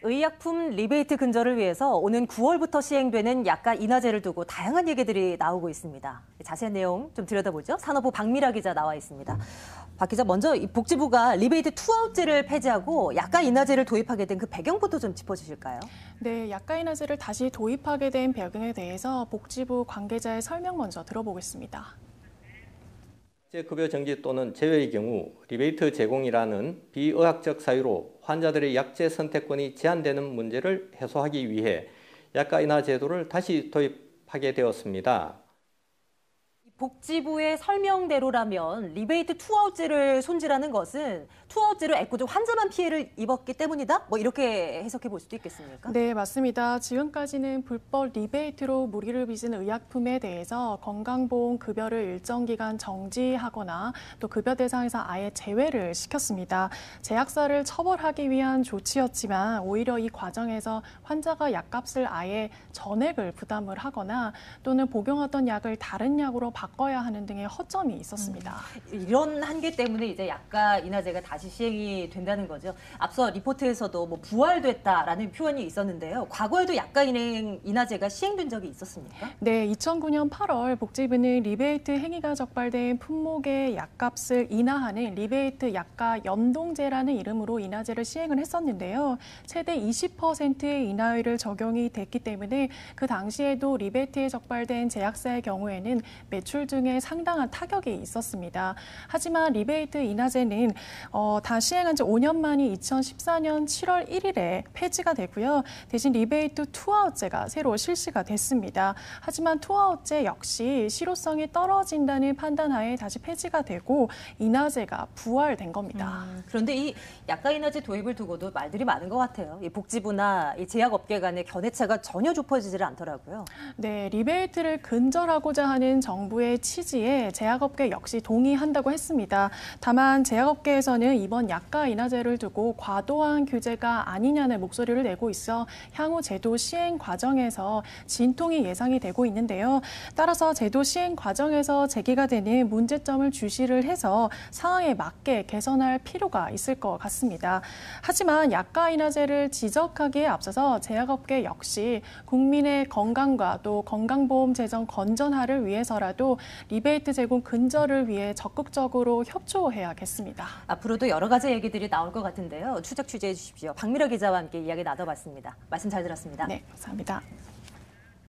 의약품 리베이트 근절을 위해서 오는 9월부터 시행되는 약가 인하제를 두고 다양한 얘기들이 나오고 있습니다. 자세한 내용 좀 들여다보죠. 산업부 박미라 기자 나와 있습니다. 박 기자, 먼저 이 복지부가 리베이트 투아웃제를 폐지하고 약가 인하제를 도입하게 된 그 배경부터 좀 짚어주실까요? 네, 약가 인하제를 다시 도입하게 된 배경에 대해서 복지부 관계자의 설명 먼저 들어보겠습니다. 급여 정지 또는 제외의 경우 리베이트 제공이라는 비의학적 사유로 환자들의 약제 선택권이 제한되는 문제를 해소하기 위해 약가 인하 제도를 다시 도입하게 되었습니다. 복지부의 설명대로라면 리베이트 투아웃제를 손질하는 것은 투아웃제로 애꿎은 환자만 피해를 입었기 때문이다? 뭐 이렇게 해석해 볼 수도 있겠습니까? 네, 맞습니다. 지금까지는 불법 리베이트로 무리를 빚은 의약품에 대해서 건강보험 급여를 일정 기간 정지하거나 또 급여 대상에서 아예 제외를 시켰습니다. 제약사를 처벌하기 위한 조치였지만 오히려 이 과정에서 환자가 약값을 아예 전액을 부담을 하거나 또는 복용하던 약을 다른 약으로 바꿔야 하는 등의 허점이 있었습니다. 이런 한계 때문에 이제 약가 인하제가 다시 시행이 된다는 거죠. 앞서 리포트에서도 뭐 부활됐다라는 표현이 있었는데요. 과거에도 약가 인하제가 시행된 적이 있었습니까? 네, 2009년 8월 복지부는 리베이트 행위가 적발된 품목의 약값을 인하하는 리베이트 약가 연동제라는 이름으로 인하제를 시행을 했었는데요. 최대 20%의 인하율을 적용이 됐기 때문에 그 당시에도 리베이트에 적발된 제약사의 경우에는 매출 등에 상당한 타격이 있었습니다. 하지만 리베이트 인하제는 다 시행한 지 5년 만인 2014년 7월 1일에 폐지가 되고요. 대신 리베이트 투아웃제가 새로 실시가 됐습니다. 하지만 투아웃제 역시 실효성이 떨어진다는 판단하에 다시 폐지가 되고 인하제가 부활된 겁니다. 그런데 이 약가 인하제 도입을 두고도 말들이 많은 것 같아요. 이 복지부나 이 제약업계 간의 견해차가 전혀 좁혀지질 않더라고요. 네, 리베이트를 근절하고자 하는 정부의 취지에 제약업계 역시 동의한다고 했습니다. 다만 제약업계에서는 이번 약가 인하제를 두고 과도한 규제가 아니냐는 목소리를 내고 있어 향후 제도 시행 과정에서 진통이 예상이 되고 있는데요. 따라서 제도 시행 과정에서 제기가 되는 문제점을 주시를 해서 상황에 맞게 개선할 필요가 있을 것 같습니다. 하지만 약가 인하제를 지적하기에 앞서서 제약업계 역시 국민의 건강과 또 건강보험 재정 건전화를 위해서라도 리베이트 제공 근절을 위해 적극적으로 협조해야겠습니다. 앞으로도 여러 가지 얘기들이 나올 것 같은데요. 추적 취재해 주십시오. 박미라 기자와 함께 이야기 나눠봤습니다. 말씀 잘 들었습니다. 네, 감사합니다.